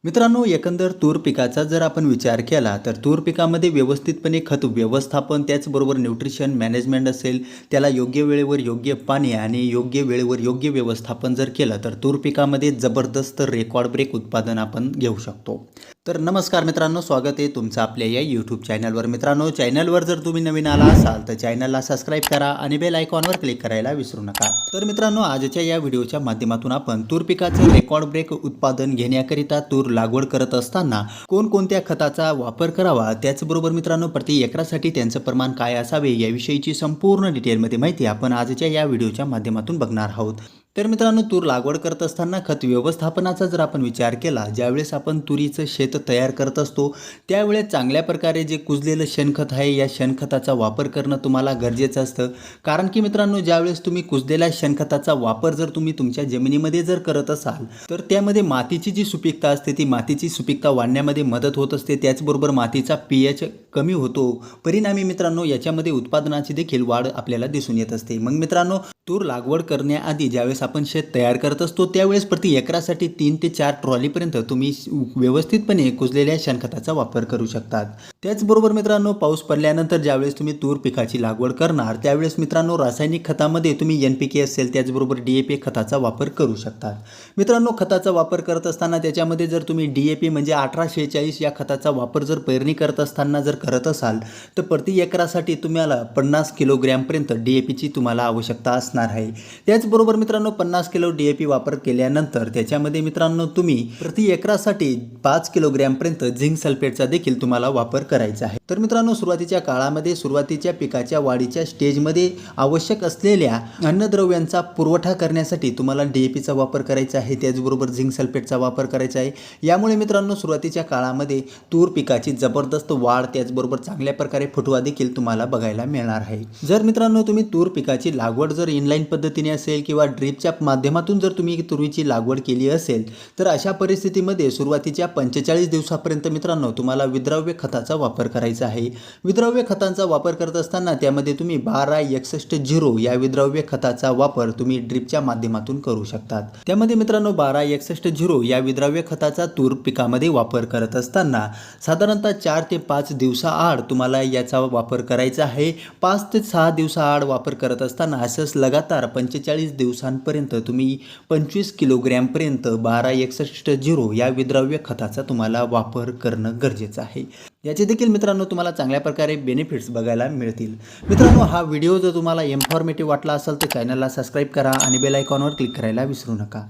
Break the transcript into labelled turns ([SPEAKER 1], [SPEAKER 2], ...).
[SPEAKER 1] मित्रांनो, एकंदर तूर पिकाचा जर आपण विचार केला तर तूर पिकामध्ये व्यवस्थितपणे खत व्यवस्थापन त्याचबरोबर न्यूट्रिशन मॅनेजमेंट असेल, त्याला योग्य वेळेवर योग्य पाणी आणि योग्य वेळेवर योग्य व्यवस्थापन जर केलं तर तूर पिकामध्ये जबरदस्त रेकॉर्ड ब्रेक उत्पादन आपण घेऊ शकतो. तर नमस्कार मित्रांनो, स्वागत आहे तुमचं आपल्या या यूट्यूब चॅनलवर. मित्रांनो, चॅनलवर जर तुम्ही नवीन आला असाल तर चॅनलला सबस्क्राईब करा आणि बेल आयकॉनवर क्लिक करायला विसरू नका. तर मित्रांनो, आजच्या या व्हिडिओच्या माध्यमातून आपण तूर पिकाचं रेकॉर्ड ब्रेक उत्पादन घेण्याकरिता तूर लागवड करत असताना कोणकोणत्या खताचा वापर करावा, त्याचबरोबर मित्रांनो प्रति एकरासाठी त्यांचं प्रमाण काय असावे याविषयीची संपूर्ण डिटेलमध्ये माहिती आपण आजच्या या व्हिडिओच्या माध्यमातून बघणार आहोत. तर मित्रांनो, तूर लागवड करत असताना खत व्यवस्थापनाचा जर आपण विचार केला, ज्यावेळेस आपण तुरीचं शेत तयार करत असतो त्यावेळेस चांगल्या प्रकारे जे कुजलेलं शेणखत आहे या शेणखताचा वापर करणं तुम्हाला गरजेचं असतं. कारण की मित्रांनो, ज्यावेळेस तुम्ही कुजलेल्या शेणखताचा वापर जर तुम्ही तुमच्या जमिनीमध्ये जर करत असाल तर त्यामध्ये मातीची जी सुपीकता असते ती मातीची सुपीकता वाढण्यामध्ये मदत होत असते. त्याचबरोबर मातीचा pH कमी होतो. परिणामी मित्रांनो, याच्यामध्ये उत्पादनाची देखील वाढ आपल्याला दिसून येत असते. मग मित्रांनो, तूर लागवड करण्याआधी ज्यावेळेस आपण शेत तयार करत असतो त्यावेळेस प्रति एकरासाठी 3 ते 4 ट्रॉलीपर्यंत तुम्ही व्यवस्थितपणे कुजलेल्या शेणखताचा वापर करू शकतात. त्याचबरोबर मित्रांनो, पाऊस पडल्यानंतर ज्यावेळेस तुम्ही तूर पिकाची लागवड करणार त्यावेळेस मित्रांनो रासायनिक खतामध्ये तुम्ही NPK असेल त्याचबरोबर DAP खताचा वापर करू शकतात. मित्रांनो, खताचा वापर करत असताना त्याच्यामध्ये जर तुम्ही DAP म्हणजे 1846 या खताचा वापर जर पेरणी करत असताना जर करत असाल तर प्रति एकरासाठी तुम्हाला 50 किलोग्रॅमपर्यंत DAPची तुम्हाला आवश्यकता असणार आहे. त्याचबरोबर मित्रांनो, 50 किलो DAP वापर केल्यानंतर त्याच्यामध्ये मित्रांनो तुम्ही प्रति एकरासाठी 5 किलोग्रॅमपर्यंत झिंक सल्फेटचा देखील तुम्हाला वापर करायचा आहे. तर मित्रांनो, सुरुवातीच्या काळामध्ये सुरुवातीच्या पिकाच्या वाढीच्या स्टेजमध्ये आवश्यक असलेल्या अन्नद्रव्यांचा पुरवठा करण्यासाठी तुम्हाला DAPचा वापर करायचा आहे. त्याचबरोबर झिंक सल्फेटचा वापर करायचा आहे. यामुळे मित्रांनो, सुरुवातीच्या काळामध्ये तूर पिकाची जबरदस्त वाढ त्याचबरोबर चांगल्या प्रकारे फुटवा देखील तुम्हाला बघायला मिळणार आहे. जर मित्रांनो तुम्ही तूर पिकाची लागवड जर इनलाईन पद्धतीने असेल किंवा ड्रीपच्या माध्यमातून जर तुम्ही तुरीची लागवड केली असेल तर अशा परिस्थितीमध्ये सुरुवातीच्या 45 दिवसापर्यंत मित्रांनो तुम्हाला विद्रव्य खताचा वापर करायचा आहे. विद्रव्य खतांचा वापर करत असताना त्यामध्ये तुम्ही 1261 या विद्रव्य खताचा वापर तुम्ही ड्रीपच्या माध्यमातून करू शकतात. त्यामध्ये मित्रांनो 1261 या विद्रव्य खताचा तूर पिकामध्ये वापर करत असताना साधारणतः 4 ते 5 दिवसाआड तुम्हाला याचा वापर करायचा आहे. 5 ते 6 दिवसाआड वापर करत असताना असंच लगातार 45 दिवसांपर्यंत तुम्ही 25 किलोग्रॅमपर्यंत 1261 या विद्रव्य खताचा तुम्हाला वापर करणं गरजेचं आहे. याचे देखील मित्रांनो तुम्हाला चांगल्या प्रकारे बेनिफिट्स बघायला मिळतील. मित्रांनो, हा व्हिडिओ जर तुम्हाला इन्फॉर्मेटिव्ह वाटला असेल तर चॅनलला सबस्क्राईब करा आणि बेल आयकॉनवर क्लिक करायला विसरू नका.